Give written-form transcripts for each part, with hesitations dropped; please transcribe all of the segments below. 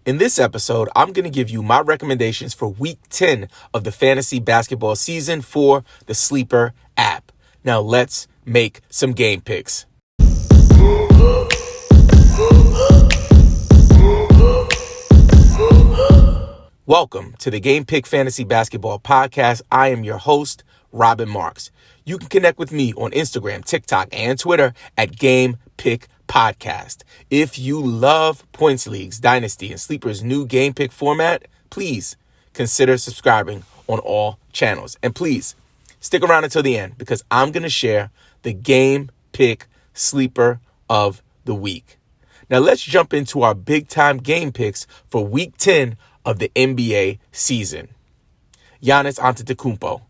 In this episode, I'm going to give you my recommendations for Week 10 of the fantasy basketball season for the Sleeper app. Now let's make some game picks. Welcome to the Game Pick Fantasy Basketball Podcast. I am your host, Robbin Marx. You can connect with me on Instagram, TikTok, and Twitter at Game Pick Podcast. If you love Points Leagues, Dynasty, and Sleeper's new Game Pick format, please consider subscribing on all channels. And please stick around until the end because I'm going to share the Game Pick Sleeper of the Week. Now let's jump into our big-time game picks for Week 10 of the NBA season. Giannis Antetokounmpo.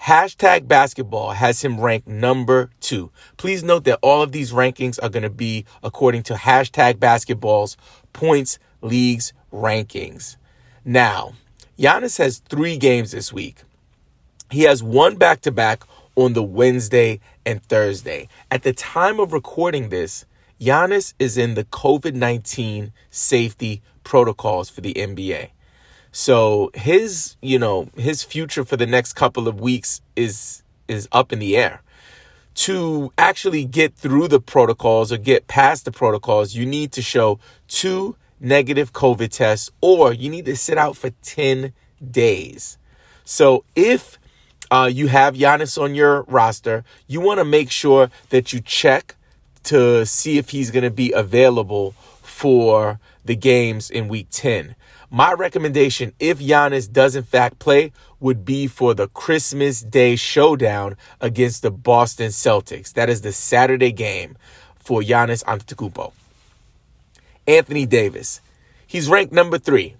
Hashtag basketball has him ranked number 2. Please note that all of these rankings are going to be according to hashtag basketball's points leagues rankings. Now, Giannis has 3 games this week. He has 1 back-to-back on the Wednesday and Thursday. At the time of recording this, Giannis is in the COVID-19 safety protocols for the NBA. So his future for the next couple of weeks is up in the air. To actually get through the protocols or get past the protocols, you need to show 2 negative COVID tests or you need to sit out for 10 days. So if you have Giannis on your roster, you want to make sure that you check to see if he's going to be available for the games in Week 10. My recommendation, if Giannis does in fact play, would be for the Christmas Day showdown against the Boston Celtics. That is the Saturday game for Giannis Antetokounmpo. Anthony Davis. He's ranked number 3.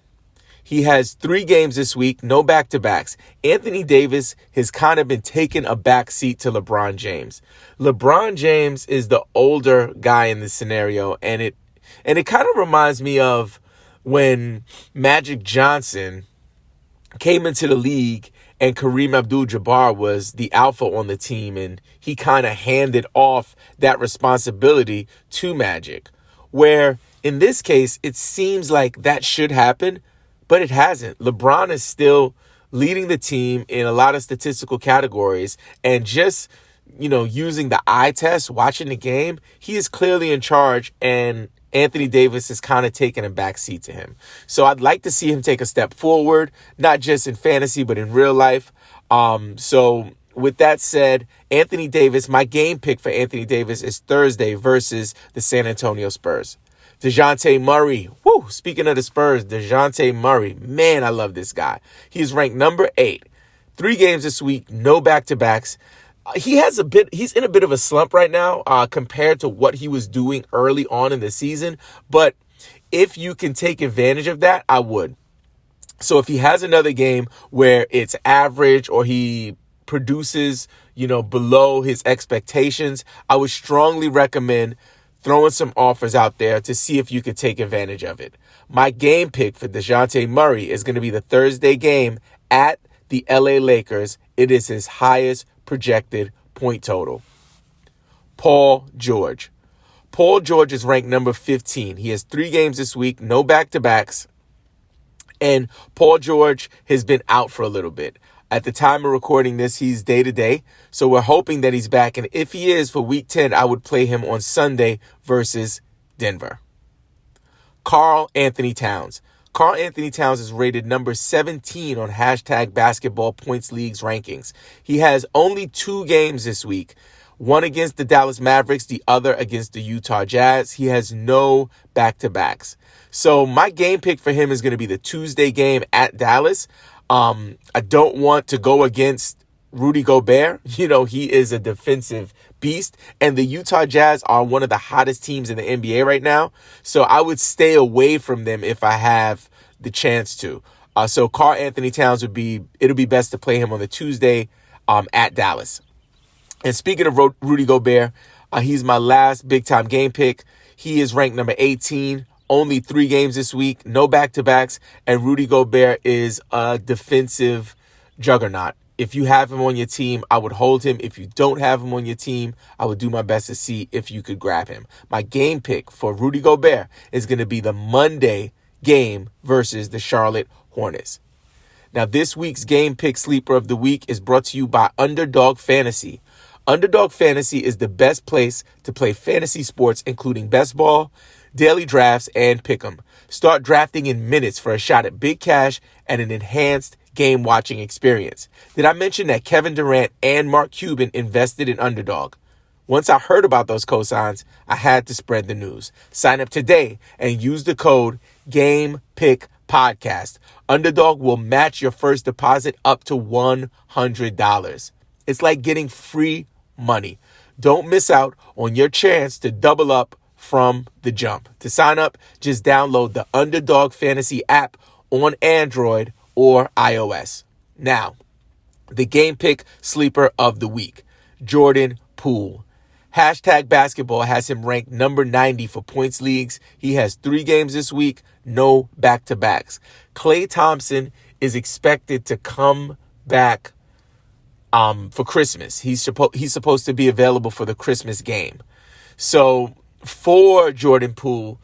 He has 3 games this week, no back-to-backs. Anthony Davis has kind of been taking a back seat to LeBron James. LeBron James is the older guy in this scenario, and it kind of reminds me of when Magic Johnson came into the league and Kareem Abdul-Jabbar was the alpha on the team, and he kind of handed off that responsibility to Magic. Where in this case, it seems like that should happen, but it hasn't. LeBron is still leading the team in a lot of statistical categories, and just, using the eye test, watching the game, he is clearly in charge, and Anthony Davis is kind of taking a backseat to him. So I'd like to see him take a step forward, not just in fantasy, but in real life. So with that said, Anthony Davis, my game pick for Anthony Davis is Thursday versus the San Antonio Spurs. DeJounte Murray. Speaking of the Spurs, DeJounte Murray. Man, I love this guy. He's ranked number 8. 3 games this week, no back-to-backs. He's in a bit of a slump right now compared to what he was doing early on in the season. But if you can take advantage of that, I would. So if he has another game where it's average or he produces, below his expectations, I would strongly recommend throwing some offers out there to see if you could take advantage of it. My game pick for DeJounte Murray is going to be the Thursday game at the LA Lakers. It is his highest projected point total. Paul George. Paul George is ranked number 15. He has 3 games this week, no back-to-backs. And Paul George has been out for a little bit. At the time of recording this, he's day-to-day. So we're hoping that he's back. And if he is for Week 10, I would play him on Sunday versus Denver. Karl Anthony Towns. Karl Anthony Towns is rated number 17 on hashtag basketball points leagues rankings. He has only 2 games this week. One against the Dallas Mavericks, the other against the Utah Jazz. He has no back-to-backs. So my game pick for him is going to be the Tuesday game at Dallas. I don't want to go against Rudy Gobert. He is a defensive beast, and the Utah Jazz are one of the hottest teams in the NBA right now. So I would stay away from them if I have the chance to. So Karl Anthony Towns it'll be best to play him on the Tuesday at Dallas. And speaking of Rudy Gobert, he's my last big-time game pick. He is ranked number 18. Only 3 games this week, no back-to-backs, and Rudy Gobert is a defensive juggernaut. If you have him on your team, I would hold him. If you don't have him on your team, I would do my best to see if you could grab him. My game pick for Rudy Gobert is going to be the Monday game versus the Charlotte Hornets. Now, this week's Game Pick Sleeper of the Week is brought to you by Underdog Fantasy. Underdog Fantasy is the best place to play fantasy sports, including best ball, daily drafts, and pick'em. Start drafting in minutes for a shot at big cash and an enhanced game watching experience. Did I mention that Kevin Durant and Mark Cuban invested in Underdog? Once I heard about those cosigns, I had to spread the news. Sign up today and use the code GamePickPodcast. Underdog will match your first deposit up to $100. It's like getting free money. Don't miss out on your chance to double up from the jump. To sign up, just download the Underdog Fantasy app on Android or iOS. Now, the Game Pick Sleeper of the Week, Jordan Poole. Hashtag Basketball has him ranked number 90 for points leagues. He has 3 games this week, no back-to-backs. Klay Thompson is expected to come back for Christmas. He's supposed to be available for the Christmas game. So for Jordan Poole,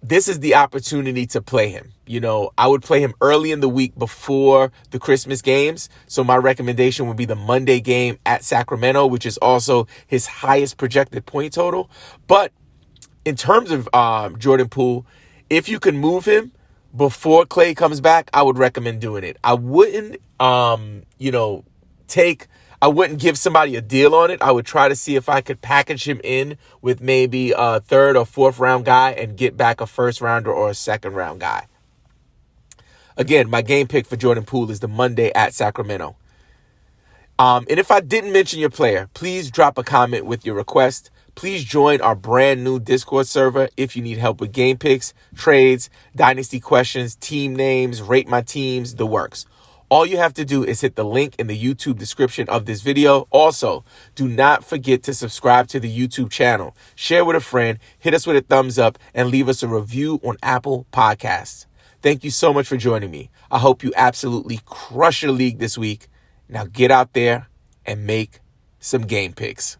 this is the opportunity to play him. You know, I would play him early in the week before the Christmas games. So my recommendation would be the Monday game at Sacramento, which is also his highest projected point total. But in terms of Jordan Poole, if you can move him before Klay comes back, I would recommend doing it. I wouldn't, I wouldn't give somebody a deal on it. I would try to see if I could package him in with maybe a 3rd or 4th round guy and get back a 1st rounder or a 2nd round guy. Again, my game pick for Jordan Poole is the Monday at Sacramento. And if I didn't mention your player, please drop a comment with your request. Please join our brand new Discord server if you need help with game picks, trades, dynasty questions, team names, rate my teams, the works. All you have to do is hit the link in the YouTube description of this video. Also, do not forget to subscribe to the YouTube channel, share with a friend, hit us with a thumbs up, and leave us a review on Apple Podcasts. Thank you so much for joining me. I hope you absolutely crush your league this week. Now get out there and make some game picks.